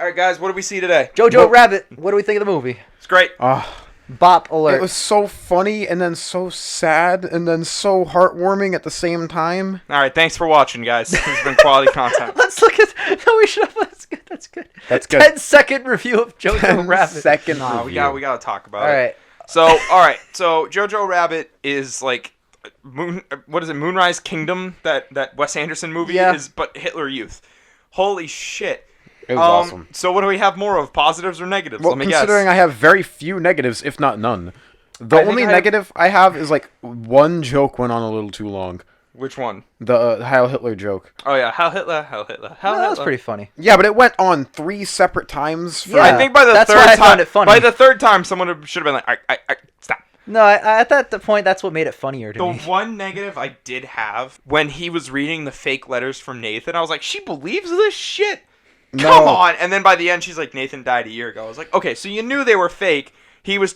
All right, guys, what do we see today? Jojo Rabbit. What do we think of the movie? It's great. Bop alert. It was so funny and then so sad and then so heartwarming at the same time. All right, thanks for watching, guys. This has been quality content. Let's look at. No, we should have. That's good. That's good. 10-second review of Jojo Rabbit. Second Nah, review. we gotta talk about All it. right. So Jojo Rabbit is like Moonrise Kingdom, that Wes Anderson movie is, but Hitler Youth. Holy shit. It was awesome. So what do we have more of, positives or negatives? Well, Let me considering guess. I have very few negatives, if not none. The I only think negative I have is like one joke went on a little too long. Which one? The Heil Hitler joke. Oh yeah, Heil Hitler. That was pretty funny. Yeah, but it went on 3 separate times. For, Yeah. I think by the That's third why I time, found it funny. by the third time, someone should have been like, I stop. No, at that point, that's what made it funnier to The me. one negative I did have when he was reading the fake letters from Nathan, I was like, she believes this shit? Come on. And then by the end, she's like, Nathan died a year ago. I was like, okay, so you knew they were fake. He was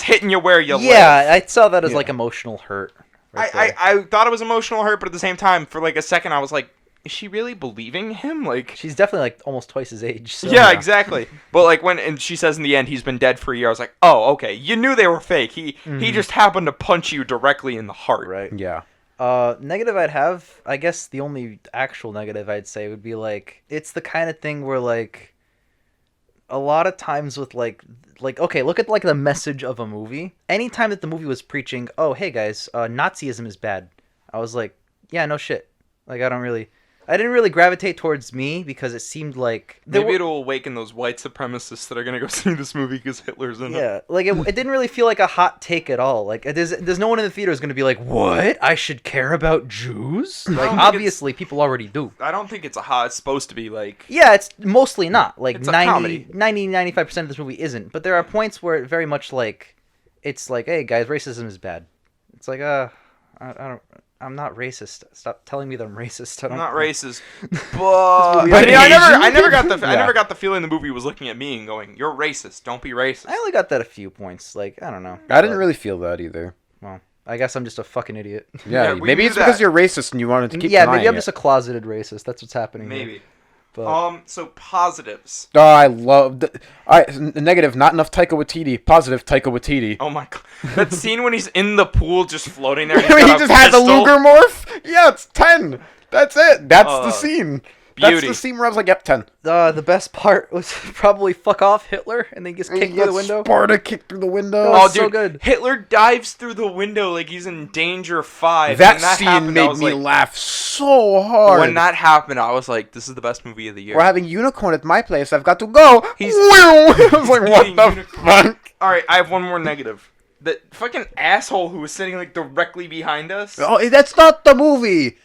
hitting you where you live. Yeah, I saw that as like emotional hurt. I thought it was emotional hurt, but at the same time, for like a second, I was like, is she really believing him? Like, she's definitely like almost twice his age. So. yeah, exactly. But like and she says in the end he's been dead for a year. I was like, oh, okay, you knew they were fake. He just happened to punch you directly in the heart. Right. Yeah. Negative I'd have, I guess the only actual negative I'd say would be like, it's the kind of thing where like a lot of times with like okay, look at like the message of a movie. Anytime that the movie was preaching, oh hey guys, Nazism is bad, I was like, yeah, no shit. Like I didn't really gravitate towards me because it seemed like maybe it'll awaken those white supremacists that are gonna go see this movie because Hitler's in it. Yeah, like it didn't really feel like a hot take at all. Like there's no one in the theater who's gonna be like, what? I should care about Jews? Like obviously people already do. I don't think it's it's supposed to be like. Yeah, it's mostly not. Like it's a comedy. 95% of this movie isn't. But there are points where it very much like, it's like, hey guys, racism is bad. It's like I'm not racist. Stop telling me that I'm racist. I'm not racist, but I never got the feeling the movie was looking at me and going, "You're racist. Don't be racist." I only got that a few points. Like I don't know. I didn't really feel that either. Well, I guess I'm just a fucking idiot. Yeah, maybe it's because you're racist and you wanted to keep Yeah, denying maybe I'm it. just a closeted racist. That's what's happening. Maybe. Here. But, so positives. Oh, I love. Negative, not enough Taika Waititi. Positive, Taika Waititi. Oh my god, that scene when he's in the pool just floating there. And he just had the Luger morph. Yeah, it's 10. That's it. That's the scene. Beauty. That's the scene where I was like, yep, 10. the best part was probably fuck off Hitler, and then he gets kicked through the window. Sparta kicked through the window. Oh, dude, so good. Hitler dives through the window like he's in Danger 5. That When that scene happened, made me laugh so hard. When that happened, I was like, this is the best movie of the year. We're having unicorn at my place. I've got to go. He's I was like, what the fuck? Alright, I have one more negative. That fucking asshole who was sitting like directly behind us. Oh, that's not the movie.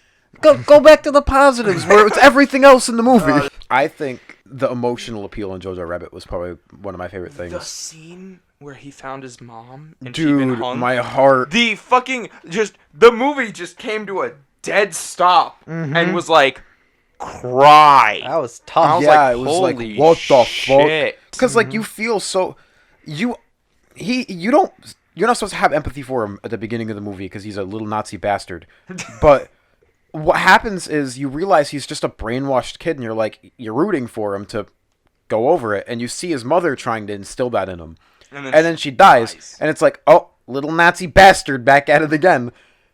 Go back to the positives where it's everything else in the movie. I think the emotional appeal on Jojo Rabbit was probably one of my favorite things. The scene where he found his mom and she'd been Dude, hung. my heart. The movie just came to a dead stop and was like, cry. That was tough. I was Yeah, like, it was like, holy what the shit. fuck? Because like you feel so, you're not supposed to have empathy for him at the beginning of the movie because he's a little Nazi bastard. But what happens is you realize he's just a brainwashed kid, and you're rooting for him to go over it, and you see his mother trying to instill that in him, and then she dies, and it's like, oh, little Nazi bastard back at it again.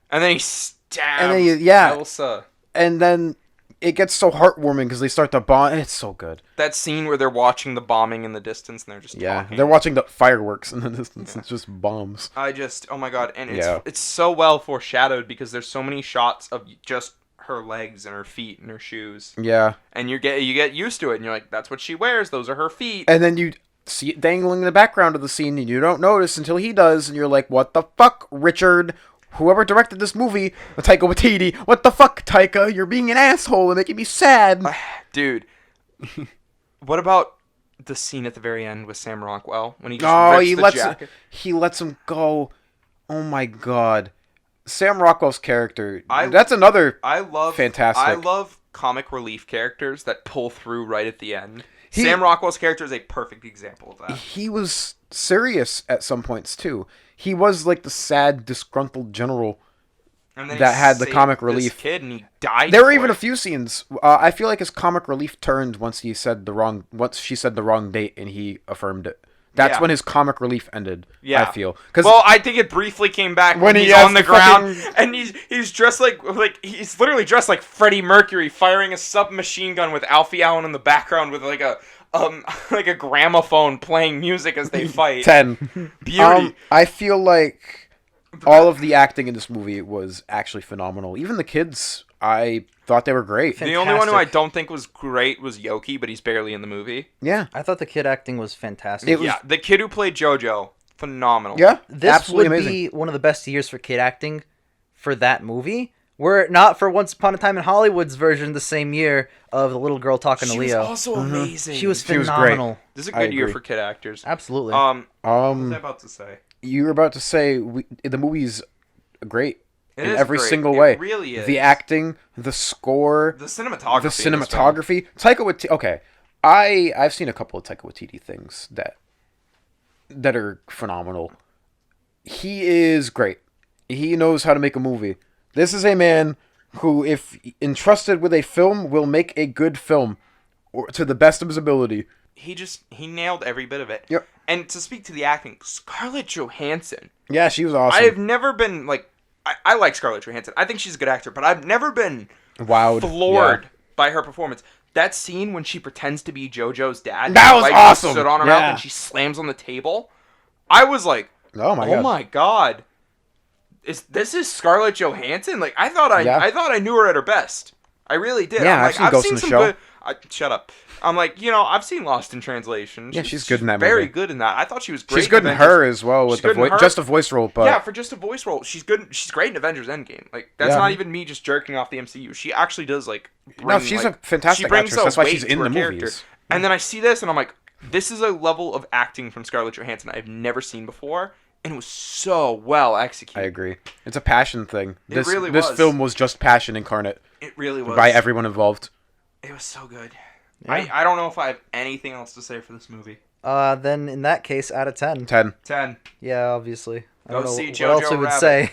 And then he stabs And then Elsa. And then it gets so heartwarming because they start to bond. It's so good. That scene where they're watching the bombing in the distance and they're just talking. They're watching the fireworks in the distance. Yeah. It's just bombs. Oh my god, and it's so well foreshadowed because there's so many shots of just her legs and her feet and her shoes. Yeah. And you get used to it and you're like, that's what she wears, those are her feet. And then you see it dangling in the background of the scene and you don't notice until he does, and you're like, what the fuck, Richard? Whoever directed this movie, Taika Waititi, what the fuck, Taika? You're being an asshole and making me sad. Dude, what about the scene at the very end with Sam Rockwell when he just rips the jacket? He lets him go. Oh my god, Sam Rockwell's character. That's another. Fantastic. I love comic relief characters that pull through right at the end. Sam Rockwell's character is a perfect example of that. He was serious at some points too. He was like the sad, disgruntled general And then that he had the saved comic this relief. kid, and he died. There were for even it. a few scenes. I feel like his comic relief turned once she said the wrong date, and he affirmed it. That's Yeah. when his comic relief ended. Yeah. I feel because Well, I think it briefly came back when he he's has on the the ground fucking- and he's dressed like he's literally dressed like Freddie Mercury firing a submachine gun with Alfie Allen in the background with like a gramophone playing music as they fight. 10. Beauty. I feel like all of the acting in this movie was actually phenomenal. Even the kids, I thought they were great. The only one who I fantastic. don't think was great was Yoki, but he's barely in the movie. Yeah. I thought the kid acting was fantastic. It was- Yeah, the kid who played JoJo, phenomenal. Yeah. This absolutely would amazing. be one of the best years for kid acting for that movie. Were it not for Once Upon a Time in Hollywood's version the same year of the little girl talking She to was Leo. also amazing. She was She was great. phenomenal. This is a I good year agree. for kid actors. Absolutely. What was I Um, about to say? you were about to say the movie's great It in is every great. single It way. really is. The acting, the score, The cinematography. the in this film. cinematography. Taika Waititi. Okay, I've seen a couple of Taika Waititi things that are phenomenal. He is great. He knows how to make a movie. This is a man who, if entrusted with a film, will make a good film, or to the best of his ability. He nailed every bit of it. Yep. And to speak to the acting, Scarlett Johansson. Yeah, she was awesome. I have never been like I like Scarlett Johansson. I think she's a good actor, but I've never been Wowed. floored Yeah. by her performance. That scene when she pretends to be JoJo's dad, That and was the light awesome! stood on her mouth Yeah. and she slams on the table. I was like, Oh my oh god. my god, this is Scarlett Johansson? Like I thought Yeah. I knew her at her best. I really did. Yeah, I'm I've like, seen Ghost in the some Shell. good. Shut up. I'm like, I've seen Lost in Translation. Yeah, she's good in that Very movie. good in that. I thought she was great. She's good in Avengers. her as well with She's the good in her. just a voice role, but Yeah, for just a voice role, she's good. She's great in Avengers Endgame. Like that's Yeah. not even me just jerking off the MCU. She actually does like. No, bring, she's like, a fantastic she brings actress. a That's why weight she's to in her the character. movies. And then I see this, and I'm like, this is a level of acting from Scarlett Johansson I've never seen before, and it was so well executed. I agree. It's a passion thing. It really this was. film was just passion incarnate It really was. by everyone involved. It was so good. Yeah. I don't know if I have anything else to say for this movie. Then in that case, out of 10. 10. 10. Yeah, obviously. I Go don't know see what Jojo else we would Rabbit. say.